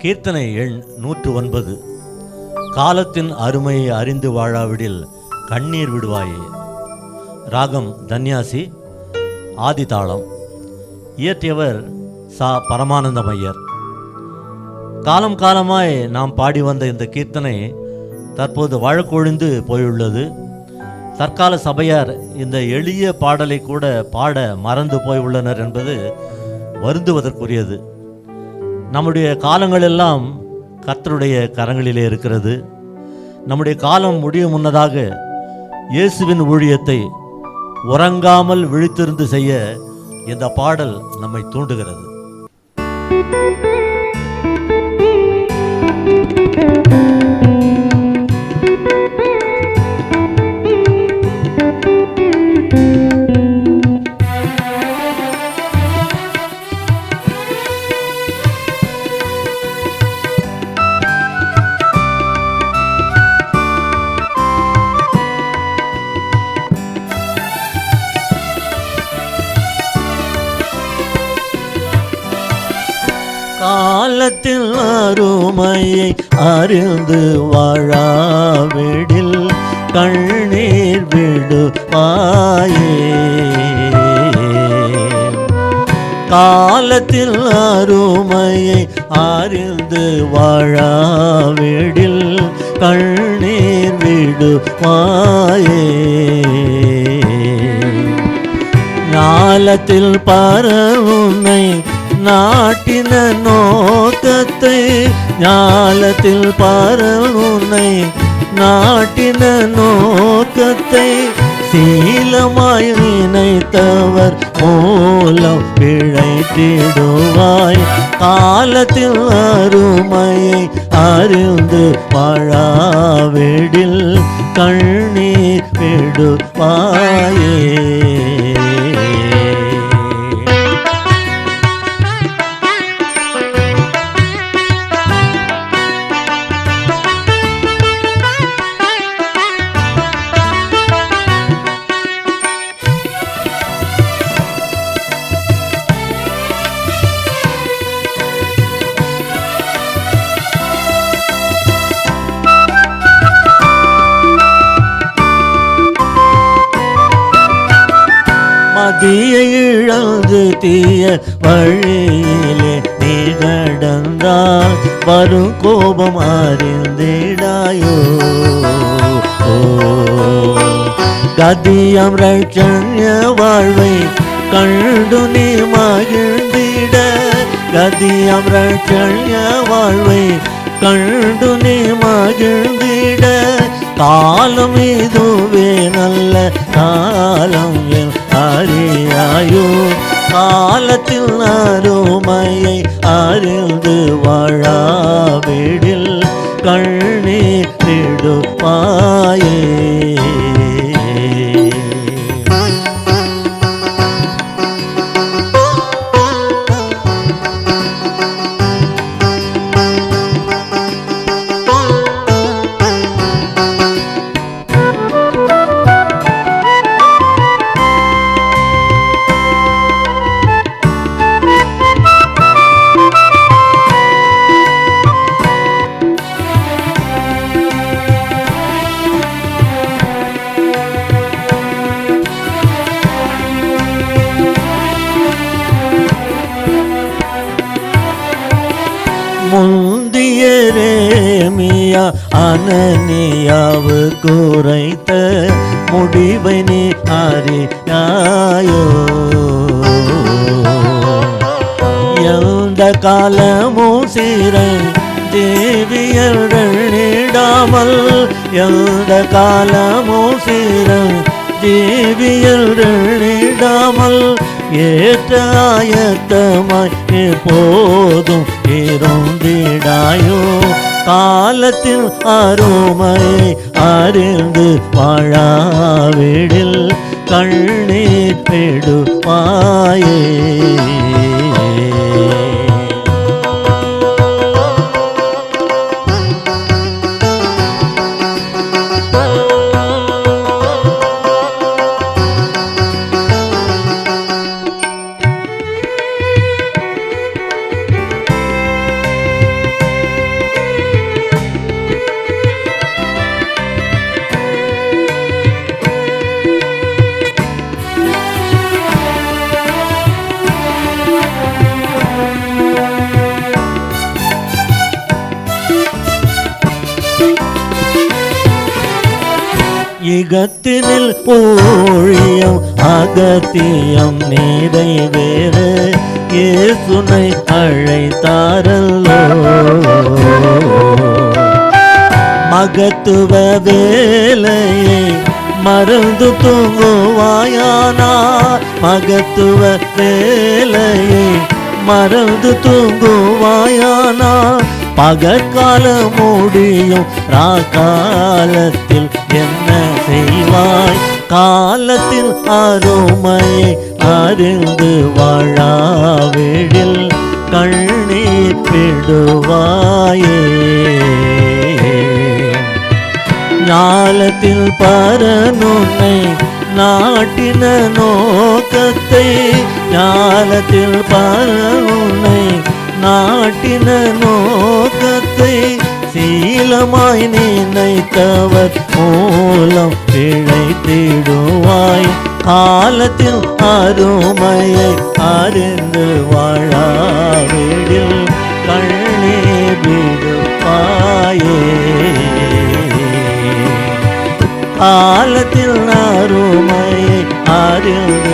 கீர்த்தனை எண் 109. காலத்தின் அருமையை அறிந்து வாழாவிடில் கண்ணீர் விடுவாயே. ராகம் தன்யாசி, ஆதி தாளம். இயற்றியவர் சா பரமானந்தமையர். காலம் காலமாய் நாம் பாடி வந்த இந்த கீர்த்தனை தற்போது வழக்கொழிந்து போயுள்ளது. தற்கால சபையார் இந்த எளிய பாடலை கூட பாட மறந்து போய் உள்ளனர் என்பது வருந்துவதற்குரியது. நம்முடைய காலங்களெல்லாம் கர்த்தருடைய கரங்களிலே இருக்கிறது. நம்முடைய காலம் முடியும் முன்னதாக இயேசுவின் ஊழியத்தை உறங்காமல் விழித்திருந்து செய்ய இந்த பாடல் நம்மை தூண்டுகிறது. காலத்தில் அருமையை அறிந்து வாழாவிடில் கண்ணீர் விடுவாயே. காலத்தில் அருமையை அறிந்து வாழாவிடில் கண்ணீர் விடுவாயே. ஞாலத்தில் பரவுனை நாட்டின நோக்கத்தை, ஞாலத்தில் பரவுனை நாட்டின நோக்கத்தை சீலமாய் நினைத்தவர் மூலம் பிழைத்திடுவாய். காலத்தில் அருமையை அறிந்து வாழாவிடில் கண்ணீர் விடுவாயே. மதியை இழந்து தீய வழியிலே நீ நடந்தால் வரும் கோபம் அறிந்திடாயோ. கதியம் ரட்சண்ய வாழ்வை கண்டு நீ மகிழ்ந்திட, கதியம் ரட்சண்ய வாழ்வை கண்டு நீ மகிழ்ந்திட காலம் இதுவே நல்ல காலம் அறியாயோ. காலத்தில் அருமையை அறிந்து வாழாவிடில் கண்ணீர் விடுவாயே. முந்திய எரேமியா அனனியாவு குறைத்த முடிவை நீ அறியாயோ. எந்த காலமும் சீரை ஜீவியர்களிடாமல், எந்த காலமும் சீரை ஜீவியர்களிடாமல் ஏற்ற ஆயத்தமாய் எப்போதும் இருந்திடாயோ. காலத்தில் அருமையை அறிந்து வாழாவிடில் கண்ணீர் விடுவாயே. இகத்தினில் ஊழியம் அகத்தியம் நிறைவேற இயேசுனை அழைத்தாரல்லோ. மகத்துவ வேலையை மறந்து தூங்குவாயானார், மகத்துவ வேலையை மறந்து தூங்குவாயானார், பகற்கால முடியும் ராக்காலத்தில் என்ன செய்வாய்? காலத்தில் அருமையை அறிந்து வாழாவிடில் கண்ணீர் விடுவாயே. ஞாலத்தில் பரனுன்னை நாட்டின நோக்கத்தை, ஞாலத்தில் பரனுன்னை நாட்டின நோக்கத்தை சீலமாய் நினைத்தவர் மூலம் பிழைத்திடுவாய். காலத்தில் அருமையை அறிந்து வாழாவிடில் கண்ணீர் விடுவாயே. காலத்தில் அருமையை அறிந்து